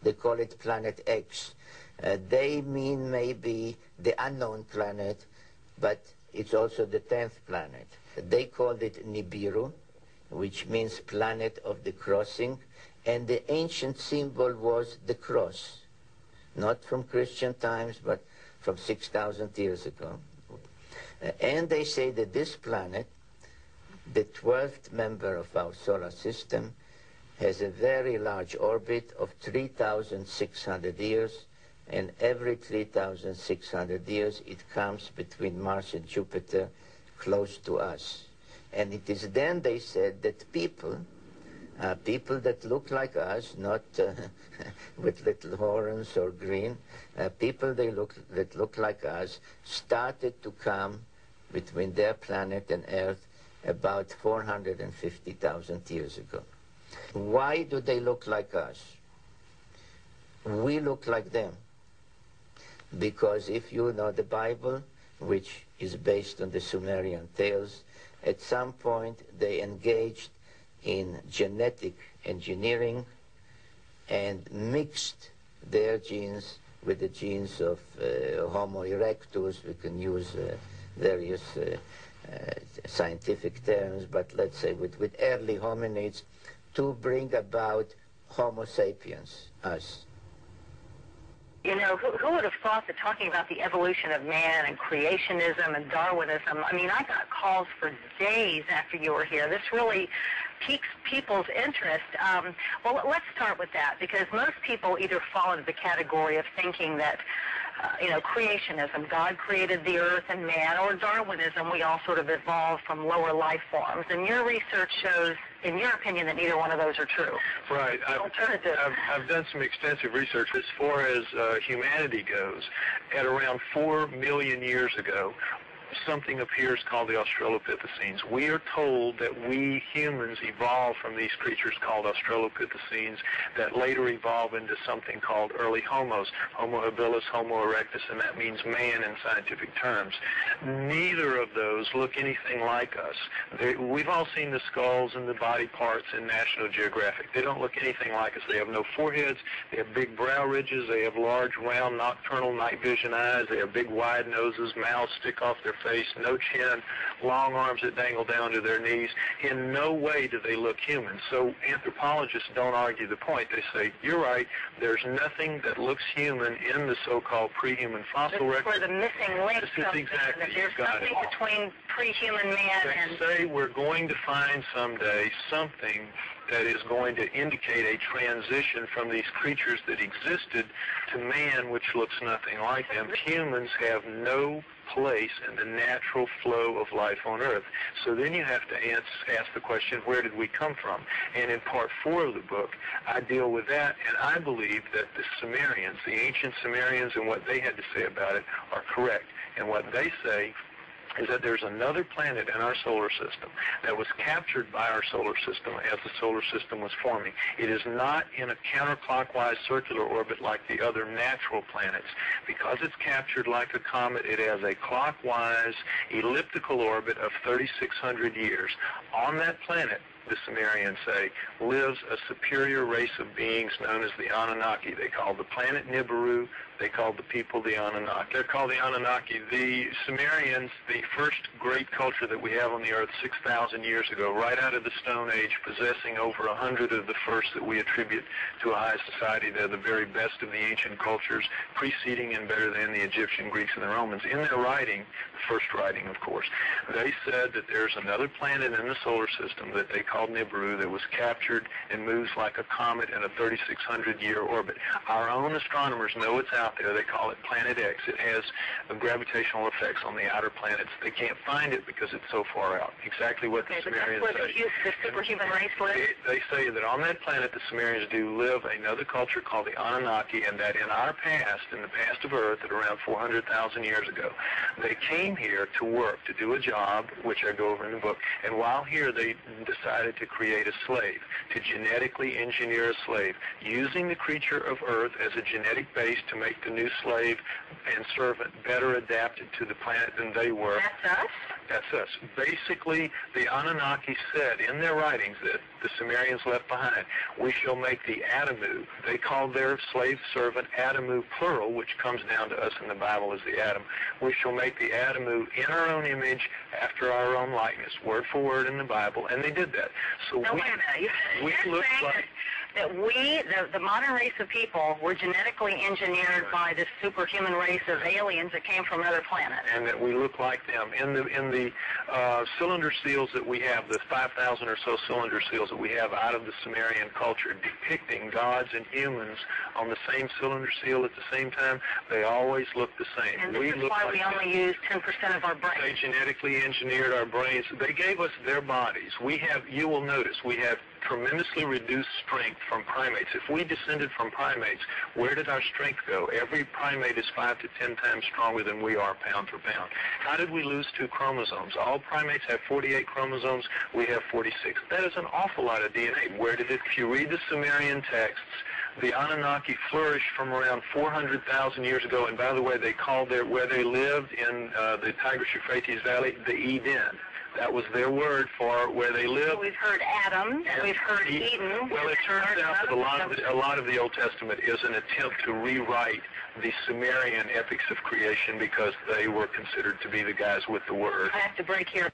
They call it Planet X. They mean maybe the unknown planet, but it's also the 10th planet. They called it Nibiru, which means planet of the crossing, and the ancient symbol was the cross, not from Christian times, but from 6,000 years ago. And they say that this planet, the 12th member of our solar system, has a very large orbit of 3,600 years, and every 3,600 years it comes between Mars and Jupiter close to us. And it is then, they said, that people that look like us, not with little horns or green, people that look like us, started to come between their planet and Earth about 450,000 years ago. Why do they look like us? We look like them. Because if you know the Bible, which is based on the Sumerian tales, at some point they engaged in genetic engineering and mixed their genes with the genes of Homo erectus. We can use various scientific terms, but let's say with early hominids, to bring about Homo sapiens, us. You know, who would have thought that talking about the evolution of man and creationism and Darwinism, I mean, I got calls for days after you were here. This really piques people's interest. Well, let's start with that, because most people either fall into the category of thinking that, you know, creationism, God created the earth and man, or Darwinism, we all sort of evolved from lower life forms. And your research shows, in your opinion, that neither one of those are true. Right. I've done some extensive research as far as humanity goes. At around 4 million years ago, something appears called the Australopithecines. We are told that we humans evolved from these creatures called Australopithecines that later evolve into something called early homos, Homo habilis, Homo erectus, and that means man in scientific terms. Neither of those look anything like us. We've all seen the skulls and the body parts in National Geographic. They don't look anything like us. They have no foreheads, they have big brow ridges, they have large, round, nocturnal night vision eyes, they have big, wide noses, mouths stick off their face, no chin, long arms that dangle down to their knees. In no way do they look human. So anthropologists don't argue the point. They say, you're right, there's nothing that looks human in the so-called pre-human fossil record. This is where the missing link comes in, exactly, that there's something between pre-human man and... They say we're going to find someday something that is going to indicate a transition from these creatures that existed to man, which looks nothing like them. Humans have no place in the natural flow of life on Earth. So then you have to ask the question, where did we come from? And in part 4 of the book, I deal with that, and I believe that the Sumerians, the ancient Sumerians, and what they had to say about it are correct. And what they say is that there's another planet in our solar system that was captured by our solar system as the solar system was forming. It is not in a counterclockwise circular orbit like the other natural planets. Because it's captured like a comet, it has a clockwise elliptical orbit of 3,600 years. On that planet, the Sumerians say, lives a superior race of beings known as the Anunnaki. They call the planet Nibiru. They call the people the Anunnaki. They're called the Anunnaki. The Sumerians, the first great culture that we have on the Earth 6,000 years ago, right out of the Stone Age, possessing over 100 of the first that we attribute to a high society. They're the very best of the ancient cultures, preceding and better than the Egyptian, Greeks, and the Romans. In their writing, the first writing, of course, they said that there's another planet in the solar system that they called Nibiru that was captured and moves like a comet in a 3,600-year orbit. Our own astronomers know it's out there. They call it Planet X. It has gravitational effects on the outer planets. They can't find it because it's so far out. Exactly what the Sumerians say. The superhuman race lives? They say that on that planet the Sumerians do live another culture called the Anunnaki, and that in our past, in the past of Earth, at around 400,000 years ago, they came here to work, to do a job, which I go over in the book, and while here they decided to create a slave, to genetically engineer a slave, using the creature of Earth as a genetic base to make the new slave and servant better adapted to the planet than they were. That's us? That's us. Basically, the Anunnaki said in their writings that the Sumerians left behind. We shall make the Adamu. They called their slave servant Adamu plural, which comes down to us in the Bible as the Adam. We shall make the Adamu in our own image, after our own likeness, word for word in the Bible, and they did that. So no, wait a minute. You're look saying like that we, the modern race of people, were genetically engineered by this superhuman race of aliens that came from other planets. And that we look like them. In the cylinder seals that we have, the 5,000 or so cylinder seals that we have out of the Sumerian culture, depicting gods and humans on the same cylinder seal at the same time, they always look the same. And this is why we only use 10% of our brains. They genetically engineered our brains. They gave us their bodies. We have, you will notice, we have tremendously reduced strength from primates. If we descended from primates, where did our strength go? Every primate is 5 to 10 times stronger than we are pound for pound. How did we lose 2 chromosomes? All primates have 48 chromosomes. We have 46. That is an awful lot of DNA. Where did it? If you read the Sumerian texts, the Anunnaki flourished from around 400,000 years ago, and by the way, they called where they lived in the Tigris-Euphrates Valley, the Eden. That was their word for where they lived. We've heard Adam, we've heard Eden. Well, it turns out that a lot of the Old Testament is an attempt to rewrite the Sumerian epics of creation because they were considered to be the guys with the word. I have to break here.